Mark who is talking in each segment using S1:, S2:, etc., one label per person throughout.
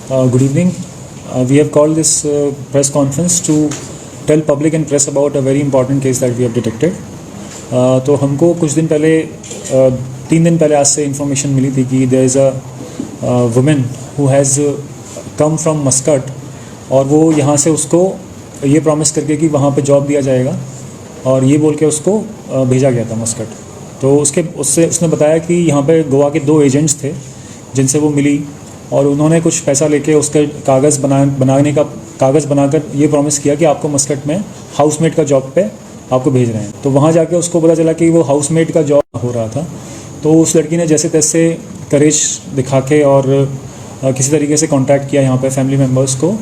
S1: Good evening. We have called this press conference to tell public and press about a very important case that we have detected. तो हमको कुछ दिन पहले 3 दिन पहले आज से इंफॉर्मेशन मिली थी कि there is a women who has come from Muscat और वो यहाँ से उसको ये प्रॉमिस करके कि वहाँ पे जॉब दिया जाएगा और ये बोल के उसको भेजा गया था मस्कट। तो उसने बताया कि यहाँ पे गोवा के 2 एजेंट्स थे जिनसे वो मिली और उन्होंने कुछ पैसा लेके उसके कागज़ बनाकर ये प्रॉमिस किया कि आपको मस्कट में हाउसमेट का जॉब पे आपको भेज रहे हैं। तो वहाँ जाके उसको पता चला कि वो हाउसमेट का जॉब हो रहा था। तो उस लड़की ने जैसे तैसे करेज दिखा के और किसी तरीके से कांटेक्ट किया यहाँ पे फैमिली मेम्बर्स को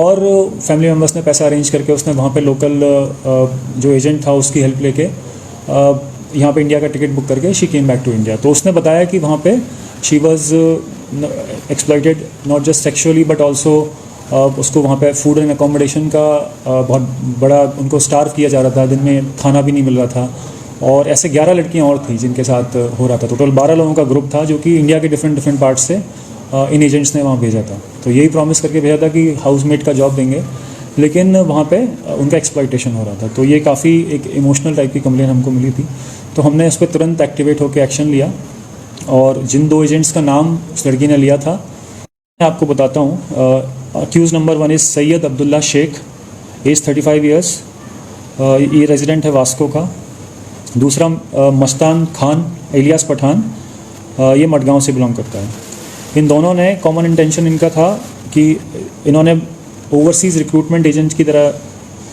S1: और फैमिली मेम्बर्स ने पैसा अरेंज करके उसने वहाँ पे लोकल जो एजेंट था उसकी हेल्प लेके यहाँ पे इंडिया का टिकट बुक करके she came back to India. तो उसने बताया कि वहाँ पे she was exploited not just sexually but also उसको वहाँ पे फूड एंड अकोमोडेशन का बहुत बड़ा उनको स्टार्व किया जा रहा था। दिन में खाना भी नहीं मिल रहा था और ऐसे 11 लड़कियाँ और थी जिनके साथ हो रहा था। टोटल 12 लोगों का ग्रुप था जो कि इंडिया के डिफरेंट पार्ट्स से इन एजेंट्स ने वहाँ भेजा था। तो यही प्रॉमिस करके भेजा था कि हाउसमेट का जॉब देंगे, लेकिन वहाँ पे उनका एक्सप्लॉइटेशन हो रहा था। तो ये काफ़ी एक इमोशनल टाइप की कंप्लेन हमको मिली थी। तो हमने उस पर तुरंत एक्टिवेट होकर एक्शन लिया और जिन 2 एजेंट्स का नाम उस लड़की ने लिया था मैं आपको बताता हूँ। Accused number 1 is Syed Abdullah Sheikh, age 35 years, ये रेजिडेंट है वास्को का। दूसरा मस्तान खान एलियास पठान, ये मडगांव से बिलोंग करता है। इन दोनों ने कॉमन इंटेंशन इनका था कि इन्होंने ओवरसीज़ रिक्रूटमेंट एजेंट की तरह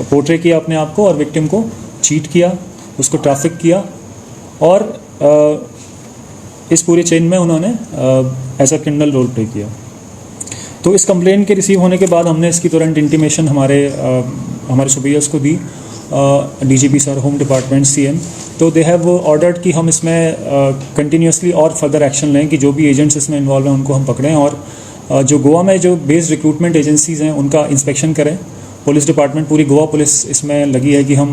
S1: पोर्ट्रे किया अपने आप को और विक्टिम को चीट किया, उसको ट्रैफिक किया और इस पूरे चेन में उन्होंने as a criminal role play किया। तो इस कंप्लेन के रिसीव होने के बाद हमने इसकी तुरंत इंटीमेशन हमारे सुपीरियर्स को दी, DGP sir, home department, CM. तो दे हैव ऑर्डर्ड कि हम इसमें कंटिन्यूसली और फर्दर एक्शन लें कि जो भी एजेंट्स इसमें इन्वॉल्व हैं उनको हम पकड़ें और जो गोवा में जो बेस्ड रिक्रूटमेंट एजेंसीज़ हैं उनका इंस्पेक्शन करें। पुलिस डिपार्टमेंट, पूरी गोवा पुलिस इसमें लगी है कि हम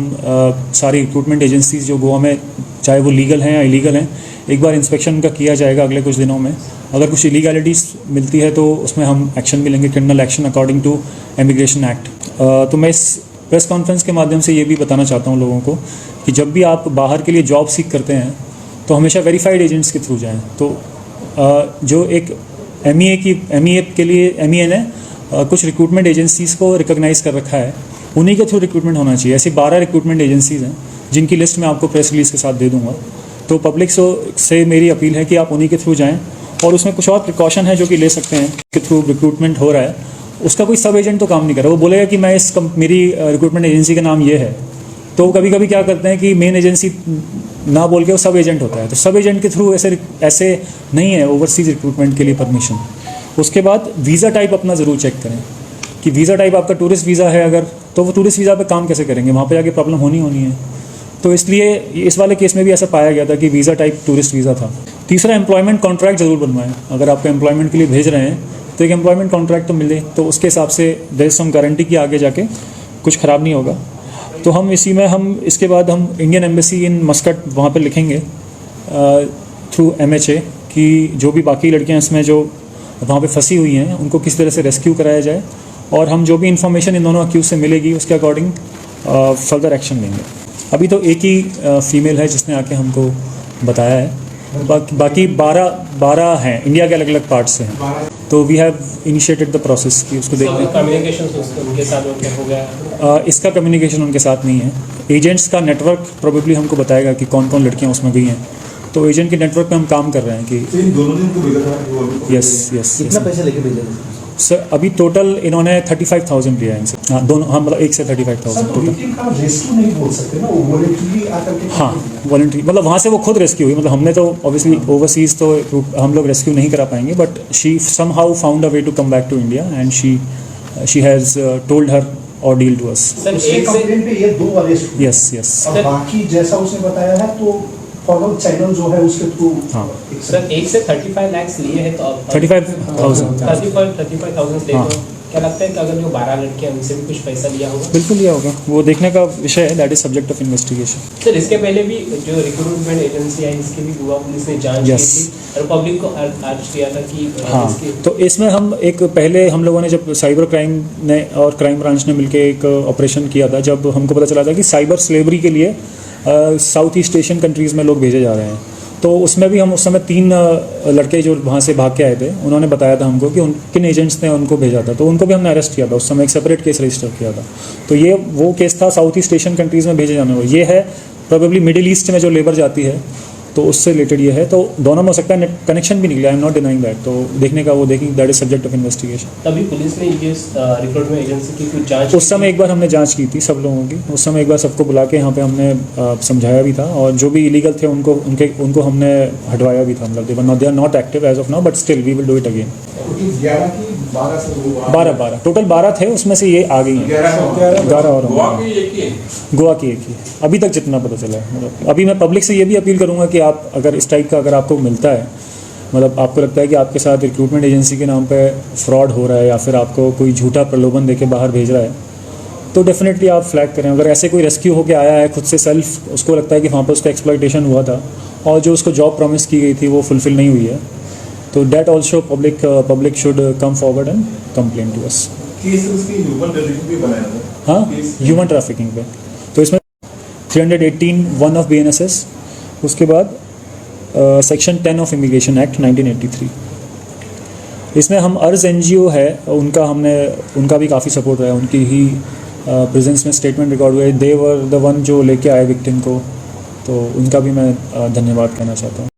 S1: सारी रिक्रूटमेंट एजेंसीज़ जो गोवा में चाहे वो लीगल हैं या इलीगल हैं, एक बार इंस्पेक्शन का किया जाएगा अगले कुछ दिनों में। अगर कुछ इलीगैलिटीज़ मिलती है तो उसमें हम एक्शन भी लेंगे, criminal action according to immigration act. तो मैं इस प्रेस कॉन्फ्रेंस के माध्यम से ये भी बताना चाहता हूँ लोगों को कि जब भी आप बाहर के लिए जॉब सीख करते हैं तो हमेशा वेरीफाइड एजेंट्स के थ्रू जाएँ। तो जो एक MEA के लिए MEA ने कुछ रिक्रूटमेंट एजेंसीज़ को रिकॉग्नाइज़ कर रखा है, उन्हीं के थ्रू रिक्रूटमेंट होना चाहिए। ऐसी 12 रिक्रूटमेंट एजेंसीज़ हैं जिनकी लिस्ट मैं आपको प्रेस रिलीज़ के साथ दे दूँगा। तो पब्लिक से मेरी अपील है कि आप उन्हीं के थ्रू जाएं और उसमें कुछ और प्रिकॉशन है जो कि ले सकते हैं के थ्रू रिक्रूटमेंट हो रहा है। उसका कोई सब एजेंट तो काम नहीं कर रहा, वो बोलेगा कि मैं मेरी रिक्रूटमेंट एजेंसी का नाम ये है। तो कभी कभी क्या करते हैं कि मेन एजेंसी ना बोल के वो सब एजेंट होता है। तो सब एजेंट के थ्रू ऐसे नहीं है ओवरसीज़ रिक्रूटमेंट के लिए परमिशन। उसके बाद वीज़ा टाइप अपना ज़रूर चेक करें कि वीज़ा टाइप आपका टूरिस्ट वीज़ा है अगर, तो वो टूरिस्ट वीज़ा पे काम कैसे करेंगे, वहाँ पे जाके प्रॉब्लम होनी है। तो इसलिए इस वाले केस में भी ऐसा पाया गया था कि वीज़ा टाइप टूरिस्ट वीज़ा था। तीसरा, एम्प्लॉयमेंट कॉन्ट्रैक्ट ज़रूर बनवाएं। अगर आपको एम्प्लॉयमेंट के लिए भेज रहे हैं तो एक एम्प्लॉयमेंट कॉन्ट्रैक्ट तो मिले, तो उसके हिसाब से देयर इज सम गारंटी कि आगे जाके कुछ ख़राब नहीं होगा। तो हम इसके बाद हम इंडियन एम्बेसी इन मस्कट वहाँ पर लिखेंगे थ्रू MHA कि जो भी बाकी लड़कियाँ इसमें जो वहाँ पे फंसी हुई हैं उनको किस तरह से रेस्क्यू कराया जाए और हम जो भी इन्फॉर्मेशन इन दोनों अक्यूज से मिलेगी उसके अकॉर्डिंग फर्दर एक्शन लेंगे। अभी तो एक ही फीमेल है जिसने आके हमको बताया है, बाकी 12 हैं, इंडिया के अलग अलग पार्ट से हैं। तो we have initiated the process कि उसको देखते हैं।
S2: कम्युनिकेशन उनके साथ हो गया?
S1: इसका कम्युनिकेशन उनके साथ नहीं है। एजेंट्स का नेटवर्क प्रोबेबली हमको बताएगा कि कौन कौन लड़कियाँ उसमें गई हैं। तो एजेंट के नेटवर्क पे हम काम कर रहे हैं कि
S3: इन दोनों दिन को भेजा था।
S1: यस।
S4: कितना पैसे लेके भेजा था
S1: सर? अभी टोटल इन्होंने 35,000 लिया है इनसे। हाँ, दोनों, हाँ, मतलब 1 से 35,000 टोटल।
S3: रेस्क्यू नहीं बोल सकते ना, वॉलंटरी आकर के।
S1: हाँ, वॉलंटरी, मतलब वहाँ से वो खुद रेस्क्यू हुई। मतलब हमने तो ऑब्वियसली ओवरसीज़ तो हम लोग रेस्क्यू नहीं करा पाएंगे, but she somehow found a way to come back to India and she has told her ordeal to us.
S3: उसके कंप्लेन पे ये 2 अरेस्ट हुए।
S1: यस।
S3: और बाकी जैसा उसने बताया है तो फॉलो चैनल जो है उसके थ्रू।
S1: हाँ
S2: सर, 1 से 35 लाख लिए हैं तो अब
S1: 35,000
S2: 35,000 ले
S1: हाँ।
S2: तो क्या लगता है कि अगर जो 12 लड़कियां उनसे भी कुछ पैसा लिया होगा?
S1: बिल्कुल लिया होगा, वो देखने का विषय है, that is subject of investigation.
S2: Sir इसके पहले भी जो रिक्रूटमेंट एजेंसी है इसकी भी गोवा पुलिस ने जांच
S1: Yes.
S2: की थी और पब्लिक को अर्ज किया था कि
S1: हाँ, तो इसमें हम एक पहले हम लोगों ने जब साइबर क्राइम ने और क्राइम ब्रांच ने मिलकर एक ऑपरेशन किया था, जब हमको पता चला था कि साइबर स्लेवरी के लिए साउथ ईस्ट एशियन कंट्रीज़ में लोग भेजे जा रहे हैं, तो उसमें भी हम उस समय 3 लड़के जो वहाँ से भाग के आए थे, उन्होंने बताया था हमको कि किन एजेंट्स ने उनको भेजा था, तो उनको भी हमने अरेस्ट किया था। उस समय एक सेपरेट केस रजिस्टर किया था। तो ये वो केस था साउथ ईस्ट एशियन कंट्रीज़ में भेजे जाने वाला। ये है प्रोबेबली मिडिल ईस्ट में जो लेबर जाती है, तो उससे रिलेटेड ये है। तो दोनों में हो सकता है कनेक्शन भी निकला, I am not denying that. तो देखने का वो देखेंगे, that is subject of investigation.
S2: तभी पुलिस ने ये रिक्रूटमेंट एजेंसी की कुछ जांच
S1: उस समय एक बार हमने जांच की थी सब लोगों की। उस समय एक बार सबको बुला के यहाँ पे हमने समझाया भी था, और जो भी इलीगल थे उनको हमने हटवाया भी था। मतलब they are not active as of now, but still we will do it again. 12 total 12 थे, उसमें से ये आ गई हैं 11 और गोवा की एक ही अभी तक जितना पता चला है। मतलब अभी मैं पब्लिक से ये भी अपील करूँगा कि आप अगर इस टाइप का अगर आपको मिलता है, मतलब आपको लगता है कि आपके साथ रिक्रूटमेंट एजेंसी के नाम पे फ्रॉड हो रहा है या फिर आपको कोई झूठा प्रलोभन देके बाहर भेज रहा है, तो डेफिनेटली आप फ्लैग करें। अगर ऐसे कोई रेस्क्यू होकर आया है खुद से सेल्फ, उसको लगता है कि वहाँ पर उसका एक्सप्लॉयटेशन हुआ था और जो उसको जॉब प्रॉमिस की गई थी वो फुलफिल नहीं हुई है, तो that also public should come forward and complain to us. हाँ, ह्यूमन ट्रैफिकिंग पे। तो इसमें 318(1) ऑफ BNSS, उसके बाद सेक्शन 10 ऑफ इमिग्रेशन एक्ट 1983। इसमें हम अर्ज NGO है, उनका भी काफ़ी सपोर्ट रहा है। उनकी ही प्रेजेंस में स्टेटमेंट रिकॉर्ड हुए। दे वर द वन जो लेके आए विक्टिम को, तो उनका भी मैं धन्यवाद कहना चाहता हूँ।